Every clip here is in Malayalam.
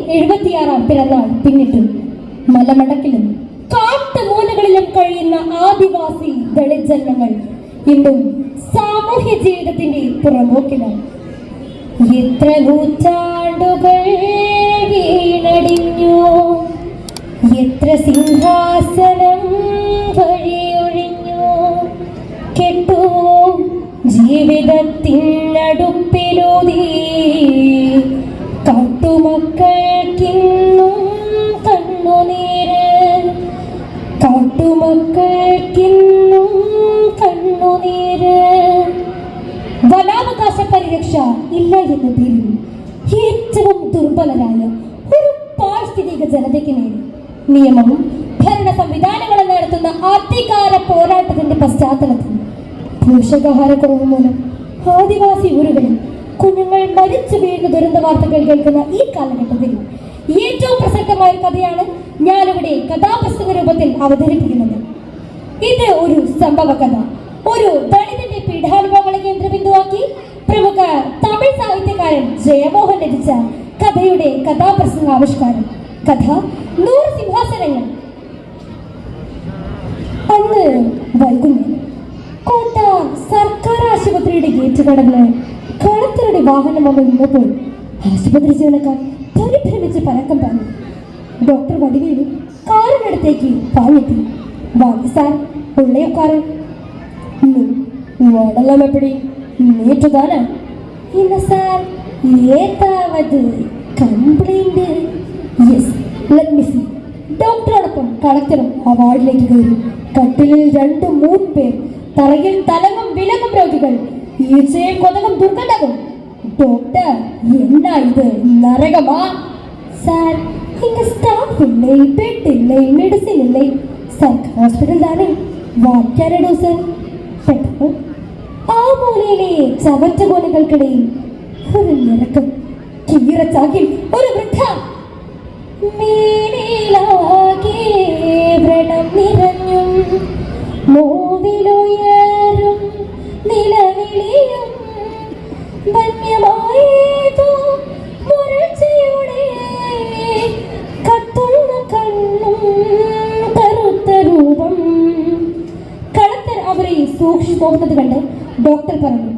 76-ാം പിറന്നാൾ പിന്നിട്ടു. മലമടക്കിലും കാട്ടുമൂലകളിലും കഴിയുന്ന ആദിവാസി ദളിത് ജന്മങ്ങൾ ഇന്നും സാമൂഹ്യ ജീവിതത്തിന്റെ പുറമ്പോക്കിലാണ്. എത്ര നൂറ്റാണ്ടുകൾ വീണടിഞ്ഞു, എത്ര സിംഹാസനം വഴിയൊഴിഞ്ഞു, കെട്ടു ജീവിതത്തിനടുപ്പിലൂതി കാട്ടുമക്കൾക്കിന്നും കണ്ണുനീര്, കാട്ടുമക്കൾക്കിന്നും കണ്ണുനീര്. വനാവകാശ പരിരക്ഷ ഇല്ല എന്ന പേരിൽ ഏറ്റവും ദുർബലരായ ഒരു പാരിസ്ഥിതിക ജനതയ്ക്ക് നേരെ നിയമവും ഭരണ സംവിധാനങ്ങളും നടത്തുന്ന അധികാര പോരാട്ടത്തിന്റെ പശ്ചാത്തലത്തിൽ പോഷകാഹാരക്കുറവ് മൂലം ആദിവാസി ഊരുകളിൽ കുഞ്ഞുങ്ങൾ മരിച്ചു വീഴുന്ന ദുരന്ത വാർത്തകൾ കേൾക്കുന്ന ഈ കാലഘട്ടത്തിൽ ഏറ്റവും പ്രസക്തമായ കഥയാണ് ഞാനിവിടെ കഥാപുസ്തക രൂപത്തിൽ അവതരിപ്പിക്കുന്നത്. ഇത് ഒരു സംഭവ കഥ. ഒരു ദളിതന്റെ പീഡാനുഭവങ്ങളെ കേന്ദ്രബിന്ദുവാക്കി പ്രമുഖ തമിഴ് സാഹിത്യകാരൻ ജയമോഹൻ രചിച്ച കഥയുടെ കഥാപ്രസംഗാവിഷ്കാരം. കഥ 100 സിംഹാസനങ്ങൾ. അന്ന് വൈകുന്നേരം കോട്ട സർക്കാർ ആശുപത്രിയുടെ ഗേറ്റ് കടന്ന് കളക്ടറുടെ വാഹനം വന്ന് നിന്നപ്പോൾ ആശുപത്രി ജീവനക്കാർ പരിഭ്രമിച്ച് പരക്കം പറഞ്ഞു. ഡോക്ടർ വടിവേലു കാറിനടുത്തേക്ക് പാഞ്ഞെത്തി. വാങ്ങി സാർ ഉള്ളയൊക്കാറ് ഉടലം എപ്പടി നേറ്റുതാനാ? ഇല്ല സാർ, ഏതാവത് complaint? Yes, let me see. ഡോക്ടറോടൊപ്പം കളക്ടറും ആ വാർഡിലേക്ക് കയറി. കട്ടിലിൽ 2-3 പേർ, തറയിൽ തലങ്ങും വിലങ്ങും രോഗികൾ, ഈച്ചയും കൊതകും ദുർഗന്ധവും. ഡോക്ടർ, എന്നാ ഇത് നരകമാ? സാർ, ഇങ്ങ സ്റ്റാഫ് ഇല്ലേ, ബെഡ് ഇല്ലേ, മെഡിസിൻ ഇല്ലേ? സർക്കാർ ഹോസ്പിറ്റൽ താനേ, വായിക്കാനിടൂ സർ. പെട്ടെന്ന് ആ മൂലയിലെ ചവറ്റുകോലുകൾക്കിടയിൽ ഒരു നിരക്കം. കീറച്ചാക്കിൽ ഒരു വൃദ്ധ. മേനിലാകെ വ്രണം നിറഞ്ഞും മൂവിലുയരും നിലവിളിയും വന്യമായേതോ മുരൾച്ചയുടെ കത്തുന്ന കണ്ണും കറുത്ത രൂപം. കളക്ടർ അവരെ സൂക്ഷിച്ചു നോക്കുന്നത് കണ്ട് ഡോക്ടർ പറഞ്ഞു,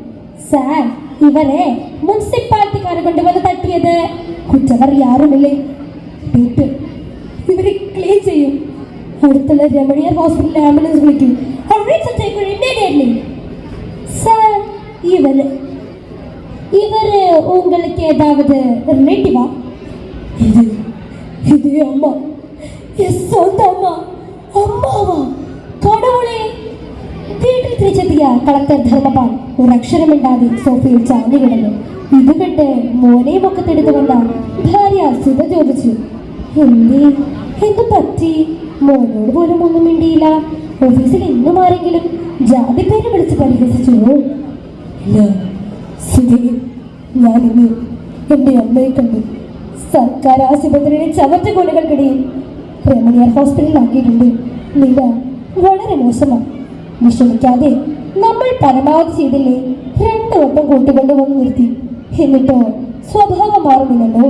സാർ, ഇവരെ മുനിസിപ്പാലിറ്റിക്കാരെ കൊണ്ടുവന്ന് തട്ടിയത്. കുറ്റവർ യാറുമില്ലേ? ഇവരെ ക്ലീൻ ചെയ്യും. അടുത്തുള്ള രമണിയർ ഹോസ്പിറ്റലിൽ ആംബുലൻസ് വിളിക്കും. സാർ, ഇവര് உங்களுக்கு ஏதாவது ரிலேட்டிவா? இது அம்மா, எஸ் சொந்த அம்மா. അമ്മാവാ? കടവുളെ! വീട്ടിൽ തിരിച്ചെത്തിയ കളക്ടർ ധർമ്മപാൽ ഒരക്ഷരമിണ്ടാതെ സോഫയിൽ ചാഞ്ഞു കിടന്നു. ഇത് കണ്ട് മോനെ മുഖത്തെടുത്തു വന്ന ഭാര്യ സുധ ചോദിച്ചു, എന്ത് പറ്റി? മോനോട് പോലും ഒന്നും മിണ്ടിയില്ല. ഓഫീസിൽ ഇന്നും ആരെങ്കിലും ജാതി പേര് വിളിച്ച് പരിഹസിച്ചോ? ഇല്ല സുധേ, ഞാനിന്ന് എൻ്റെ അമ്മയെ കണ്ടു. സർക്കാർ ആശുപത്രിയിലെ ചവറ്റുകൊലകൾക്കിടയിൽ രമണിയർ ഹോസ്പിറ്റലിലാക്കിയിട്ടുണ്ട്. നില വളരെ മോശമാണ്. വിഷമിക്കാതെ നമ്മൾ പരമാവധി ചെയ്തില്ലേ? 2 വട്ടം കൂട്ടുകൊണ്ട് വന്ന് നിർത്തി. എന്നിട്ടോ സ്വഭാവം മാറുന്നില്ലല്ലോ.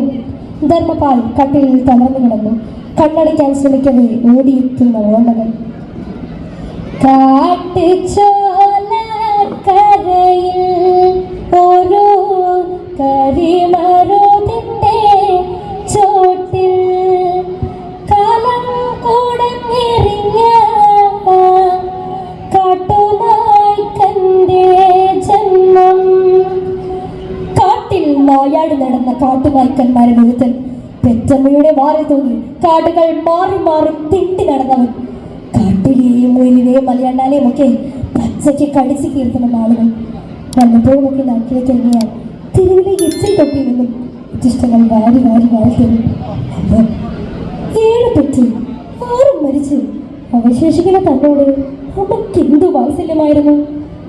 ധർമ്മപാൽ കട്ടിലിൽ തളർന്നു കിടന്നു. കണ്ണടയ്ക്കാൻ ശ്രമിക്കവേ ഓടിയെത്തുന്ന ഓർമ്മകൾ. കാട്ടുചോലക്കരയിൽ ഓരോ കരിമരുതിന്റെ ചോട്ടിൽ കാലം കൂടഞ്ഞെറിഞ്ഞ കാട്ടുനായ്ക്കന്റെ ജന്മം. കാട്ടിൽ നായാട് നടന്ന കാട്ടുനായ്ക്കന്മാരെ നിമിത്തം പെറ്റമ്മയുടെ വാറി തൂങ്ങി കാടുകൾ മാറി മാറി തിണ്ടി നടന്നവൻ. കാട്ടിലെയും മുയലിനെയും മലയണ്ണാനെയും ഒക്കെ പച്ചയ്ക്ക് കടിച്ചു കീർത്തുന്ന ആളുകൾ വന്നപ്പോഴൊക്കെ നാട്ടിലേക്ക് ഇറങ്ങിയാൽ തെരുവിലെ എച്ചിൽ തൊപ്പിൽ നിന്നും ഉച്ചിഷ്ടങ്ങൾ വാരി വാരി വാരി തരും. 7 പെറ്റ് 6 മരിച്ചു. അവശേഷിക്കുന്ന തന്നോട് അമ്മയ്ക്ക് എന്തു വാത്സല്യമായിരുന്നു.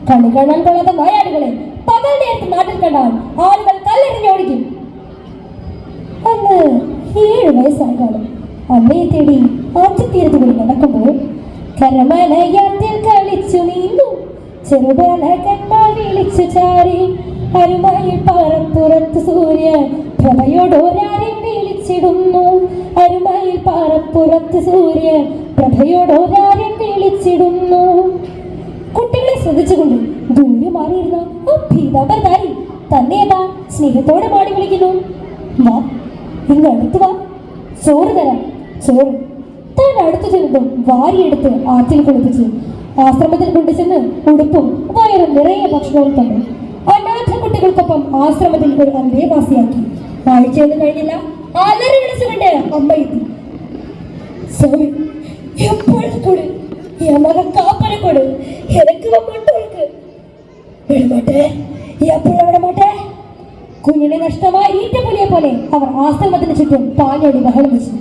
കണി കാണാൻ കൊള്ളാത്ത നായാടുകളെ പകൽ നേരത്ത് നാട്ടിൽ കണ്ടാൽ ആളുകൾ കല്ലെറിഞ്ഞോടിക്കും. അന്ന് 7 വയസ്സായി കാണും. അമ്മയെ തേടി ആറ്റുതീരത്ത് കൂടി നടക്കുമ്പോൾ കരമലയാറ്റിൽ കളിച്ചു നീന്തു ചെറുബാലകന്മാർ വിളിച്ചു ചാരി അരുമയിൽ പാറപ്പുറത്ത് സൂര്യ പ്രഭയോടോരാരെ വിളിച്ചു വിളിച്ചിടുന്നു. അരുമയിൽ പാറപ്പുറത്ത് സൂര്യൻ പ്രഭയോടൊരാര്യം വിളിച്ചിടുന്നു. കുട്ടികളെ ശ്രദ്ധിച്ചുകൊണ്ട് ദൂരെ മാറിയിരുന്ന ആ പീതാംബരധാരി തന്നെയതാ സ്നേഹത്തോടെ പാടി വിളിക്കുന്നു. വാ, ഇങ്ങ് അടുത്ത് വാ, ചോറ് തരാം. ചോറ് താൻ അടുത്തു ചെന്നതും വാരിയെടുത്ത് ആറ്റിൽ കുളിപ്പിച്ച് ആശ്രമത്തിൽ കൊണ്ടുചെന്ന് ഉടുപ്പും വയറും നിറയെ ഭക്ഷണവും തന്നു. അനാഥ കുട്ടികൾക്കൊപ്പം ആശ്രമത്തിൽ ഒരു അന്തേവാസിയാക്കി. ആഴ്ചയൊന്നും കഴിഞ്ഞില്ല, അലറി വിളിച്ചുകൊണ്ട് അമ്മ എത്തി. സ്വാമി, എപ്പോഴും കൂടെ മകൻ കാപ്പനെ കൊടു, എനിക്ക് വന്നിട്ട് വിടമാട്ടെ, എപ്പോഴും വിടമാട്ടെ. കുഞ്ഞിനെ നഷ്ടമായ ഈറ്റപ്പുലിയെ പോലെ അവർ ആശ്രമത്തിന് ചുറ്റും പാഞ്ഞോടി ബഹളം വെച്ചു.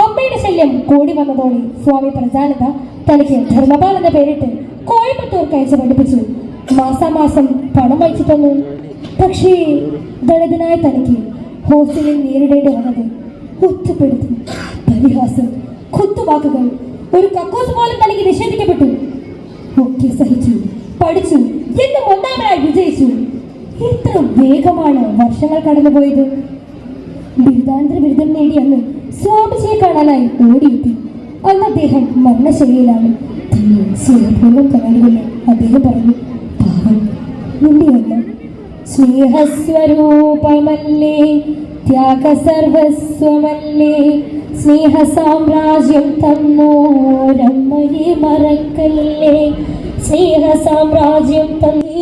അമ്മയുടെ ശല്യം കൂടി വന്നതോടെ സ്വാമി പ്രജാനന്ദ തനിക്ക് ധർമ്മപാൽ എന്ന പേരിട്ട് കോയമ്പത്തൂർക്ക് അയച്ച് പഠിപ്പിച്ചു. മാസാമാസം പണം അയച്ചു തന്നു. പക്ഷേ ദളിതനായ തനിക്ക് ഹോസ്റ്റലിൽ നേരിടേണ്ടി വന്നത് ഒറ്റപ്പെടുത്തും, പരിഹാസം, കുത്തുവാക്കുകൾ, ഒരു കക്കൂസ് പോലും തനിക്ക് നിഷേധിക്കപ്പെട്ടു. ഒക്കെ സഹിച്ചു, പഠിച്ചു, എന്നും ഒന്നാമനായി വിജയിച്ചു. എത്ര വേഗമാണ് വർഷങ്ങൾ കടന്നുപോയത്. ബിരുദാന്തര ബിരുദം നേടി അന്ന് സ്വാമിജിയെ കാണാനായി ഓടിയെത്തി. അന്ന് അദ്ദേഹം മരണശൈലിയിലാണ്. തന്നെ സ്നേഹപൂർവ്വം കാണുകയില്ല. അദ്ദേഹം പറഞ്ഞു, പാവം, നിന്നെയല്ല, സ്നേഹസ്വരൂപമല്ലേ, ത്യാഗസർവസ്വമല്ലേ, സ്നേഹ സാമ്രാജ്യം തന്നോരമ്മയെ മറക്കല്ലേ, സ്നേഹ സാമ്രാജ്യം തന്നേ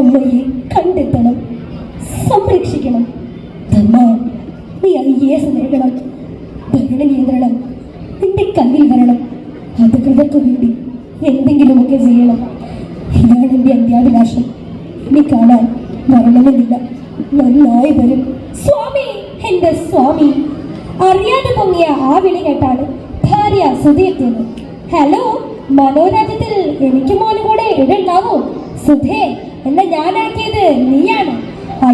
അമ്മയെ കണ്ടെത്തണം, സംരക്ഷിക്കണം. ധർമ്മ, നീ IAS നേടണം, ഭരണ നിയന്ത്രണം നിന്റെ കണ്ണിൽ വരണം. അധികൃതർക്ക് വേണ്ടി എന്തെങ്കിലുമൊക്കെ ചെയ്യണം. ഇതാണ് എൻ്റെ അന്ത്യാഭിലാഷം. ഇനി കാണാൻ വരണമെന്നില്ല, നന്നായി വരും. സ്വാമി, എൻ്റെ സ്വാമി. അറിയാതെ പൊങ്ങിയ ആ വിളി കേട്ടാണ് ഭാര്യ സുധി എത്തിയത്. ഹലോ, മനോരാജ്യത്തിൽ എനിക്ക് മോനും കൂടെ ഇടുണ്ടാവോ? സുധേ, എന്നെ ഞാനാക്കിയത് നീയാണ്.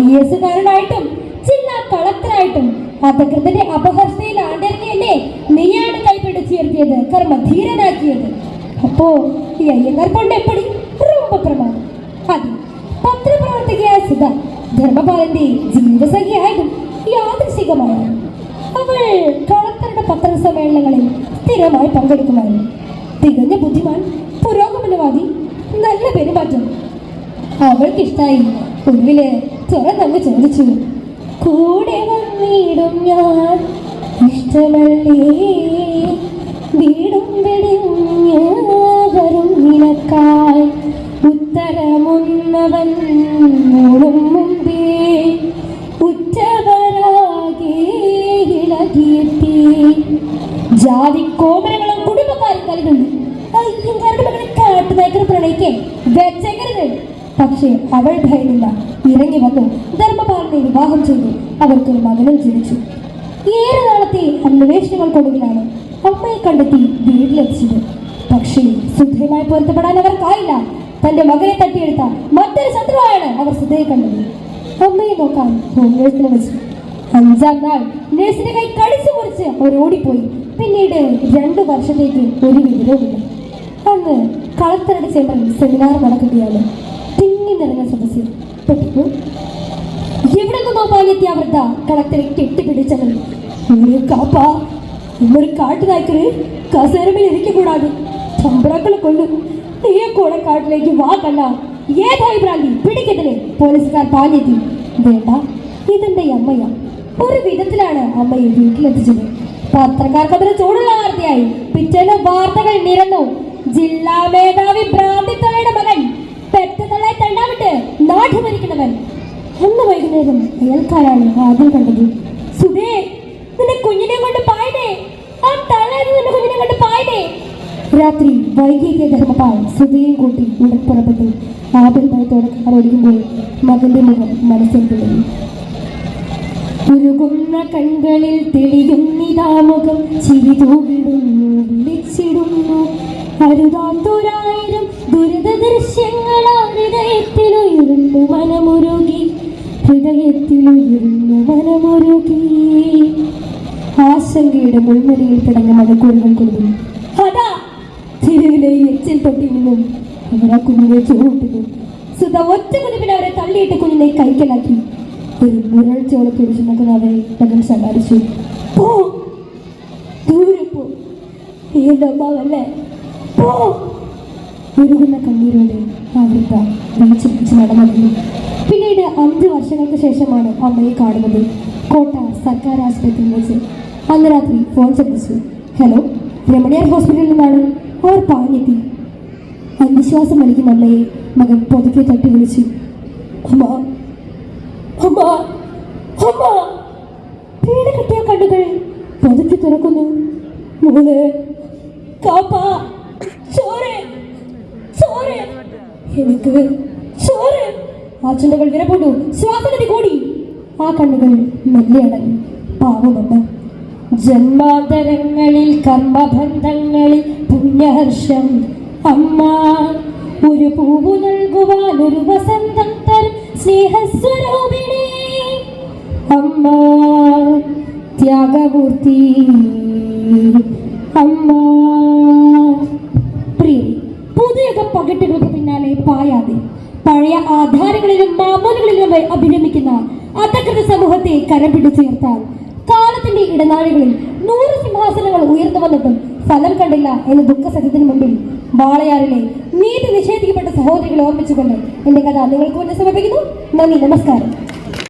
IAS കാരനായിട്ടും ജില്ലാ കളക്ടറായിട്ടും അധികൃതരുടെ അപഹർഷയിൽ ആണ്ടിറങ്ങിയല്ലേ നീയാണ് കൈപിടിച്ചുയർത്തിയത്, കർമ്മധീരനാക്കിയത്. അപ്പോ ഈ അയ്യങ്കാർ കൊണ്ട് എപ്പടി ரொம்ப പ്രമാണം. അത് പത്രപ്രവർത്തകയായ സുധ ധർമ്മപാലന്റെ ജീവിതസഖിയായതും യാദൃശികമാണ്. അവൾ കളക്ടറുടെ പത്രസമ്മേളനങ്ങളിൽ സ്ഥിരമായി പങ്കെടുക്കുമായിരുന്നു. തികഞ്ഞ ബുദ്ധിമാൻ, പുരോഗമനവാദി, നല്ല പെരുമാറ്റം. അവൾക്കിഷ്ടായി. ഒടുവില് തുറന്നങ്ങ് ചോദിച്ചു, കൂടെ വന്നിടും ഞാൻ ഇഷ്ടമല്ലേ, വീടും വെടിഞ്ഞ് വരും നിനക്കായി, ഉത്തരമുന്നവൻ മൂടും മുമ്പേ ഉറ്റവരാകെ ഇളകിയെത്തി. ജാതി കോമരങ്ങളും കുടുംബക്കാരും കലരുണ്ട്. അയ്യങ്കാരുടെ മകളെ കാട്ടുനായ്ക്കർ പ്രണയിക്കേ വെച്ചേക്കരുത്. പക്ഷേ അവൾ ഭയന്നില്ല. ഇറങ്ങി വന്നു. ധർമ്മപാലനെ വിവാഹം ചെയ്തു. അവർക്കൊരു മകനും ജനിച്ചു. ഏറെ നാളത്തെ അന്വേഷണങ്ങൾക്കൊടുവിലാണ് അമ്മയെ കണ്ടെത്തി വീട്ടിലെത്തിച്ചത്. പക്ഷേ സുധയുമായി പൊരുത്തപ്പെടാൻ അവർക്കായില്ല. തന്റെ മകനെ തട്ടിയെടുത്ത മറ്റൊരു ശത്രുവായാണ് അവർ സുധയെ കണ്ടത്. അമ്മയെ നോക്കാൻ ഹോം നേഴ്സിനെ വെച്ചു. 5-ാം നാൾ നേഴ്സിന്റെ കൈ കടിച്ചു മുറിച്ച് അവർ ഓടിപ്പോയി. പിന്നീട് 2 വർഷത്തേക്ക് ഒരു വിവരവുമില്ല. അന്ന് കളക്ടറുടെ ചേംബറിൽ സെമിനാർ നടക്കുകയാണ്. തിങ്ങി നിറഞ്ഞ സദസ്സിൽ പെട്ടു. എവിടെ നിന്നോ പാലെത്തിയ വൃദ്ധ കളക്ടറെ കെട്ടിപ്പിടിച്ചവൾ, കാപ്പാ, ഇന്നൊരു കാട്ടുനായ്ക്കര് കസേരമേൽ ഇരിക്കക്കൂടാതെ ചമ്പളക്കളെ കൊല്ലും. നീയെ കൂടെ കാട്ടിലേക്ക് വാ കണ്ട. ഏതായി ഭ്രാന്തി, പിടിക്കത്തില്ലേ? പോലീസുകാർ പാഞ്ഞെത്തി. വേണ്ട, ഇതെന്റെ അമ്മയ. ഒരു വിധത്തിലാണ് അമ്മയെ വീട്ടിലെത്തിച്ചത്. പത്രക്കാർക്കതിന് ചൂടുള്ള വാർത്തയായി. പിറ്റേന്ന് വാർത്തകൾ നിരന്നു. ജില്ലാ മേധാവി ഭ്രാന്തിത്തളയുടെ മകൻ പെറ്റതളയെ തണ്ടാവിട്ട് നാട്ടു ഭരിക്കുന്നവൻ. അന്ന് വൈകുന്നേരം അയൽക്കാരാണ് ആദ്യം കണ്ടത്. സുധേ, നിന്റെ കുഞ്ഞിനെ കൊണ്ട് പായതേ, ആ തളയത് നിന്റെ കുഞ്ഞിനെ കൊണ്ട് പായതേ. രാത്രി വൈകിയെത്തിയ ധർമ്മപാൽ സുധയും കൂട്ടി ഉടൻ പുറപ്പെട്ടു. ആഭരണത്തോടെ കാറോടിക്കുമ്പോൾ മകന്റെ മുഖം മനസ്സിൽ തുടങ്ങി. ഉരുകുന്ന കൺകളിൽ തെളിയുന്നിതാ മുഖം, ചിരി തൂകിടുന്നു, വിളിച്ചിടുന്നു. അരുതാത്തൊരായിരം ദുരിത ദൃശ്യങ്ങളാ ഹൃദയത്തിലുയരുന്നു മനമുരുകി, ഹൃദയത്തിലുയരുന്നു മനമുരുകി. ആശങ്കയുടെ മുൾമുനയിൽ കിടന്ന മഴക്കൂറുകൾ കൊണ്ടു അതാ തെരുവിലെ എച്ചിൽ തൊട്ടി നിന്നും അവർ ആ കുഞ്ഞിനെ ചോട്ടുന്നു. സുധ ഒറ്റ കുതിപ്പിന് അവരെ തള്ളിയിട്ട് കുഞ്ഞിനെ കൈക്കലാക്കി. ഒരു മുരൾച്ചയോടെ പിടിച്ചു നോക്കുന്ന അവരെ മകൻ സമ്മാനിച്ചു. പോ, ദൂരെ പോ, എന്റെ അമ്മാവല്ലേ, പോ. ഒഴുകുന്ന കണ്ണീരോടെ ആ വൃദ്ധ വിളിച്ച് നടന്നു. പിന്നീട് 5 വർഷങ്ങൾക്ക് ശേഷമാണ് അമ്മയെ കാണുന്നത് കോട്ട സർക്കാർ ആശുപത്രിയിൽ വെച്ച്. അന്ന് രാത്രി ഫോൺ ശ്രദ്ധിച്ചു. ഹലോ, രമണിയാർ ഹോസ്പിറ്റലിൽ നിന്നാണ്. അവർ പാഞ്ഞെത്തി. അന്ധവിശ്വാസം വലിക്കുന്ന അമ്മയെ മകൻ പൊതുക്കെ തട്ടി വിളിച്ചു. അമ്മ, അമ്മ, അമ്മ. വീട് കെട്ടിയ കണ്ണുകൾ പൊതുക്കെ തുറക്കുന്നു. മോള്, കാപ്പ, ചോര, ചോര, എനിക്ക് ചോര. ആ ചുണ്ടുകൾ വിരപ്പെട്ടു, ശ്വാസഗതി കൂടി. ആ കണ്ണുകൾ മെല്ലെ അടങ്ങി. പാവമമ്മ. ജന്മാന്തരങ്ങളിൽ കർമ്മബന്ധങ്ങളിൽ പുണ്യഹർഷം അമ്മ. ഒരു പൂവു നൽകുവാൻ ഒരു വസന്തം തരും സ്നേഹസ്വരൂപിണി അമ്മ. ത്യാഗമൂർത്തി അമ്മ. പ്രിയ, പുതിയ പകിട്ടുകൾക്ക് പിന്നാലെ പായാതെ പഴയ ആധാരങ്ങളിലും മാമൂലുകളിലും അഭിരമിക്കുന്ന അധകൃത സമൂഹത്തെ കരം പിടിച്ചുയർത്താൻ കാലത്തിന്റെ ഇടനാഴികളിൽ 100 സിംഹാസനങ്ങൾ ഉയർന്നു വന്നിട്ടും ഫലം കണ്ടില്ല എന്ന ദുഃഖസത്യത്തിന് മുമ്പിൽ വാളയാറിലെ നീതി നിഷേധിക്കപ്പെട്ട സഹോദരികളെ ഓർമ്മിച്ചുകൊണ്ട് എന്റെ കഥ നിങ്ങൾക്ക് മുന്നിൽ സമർപ്പിക്കുന്നു. നന്ദി, നമസ്കാരം.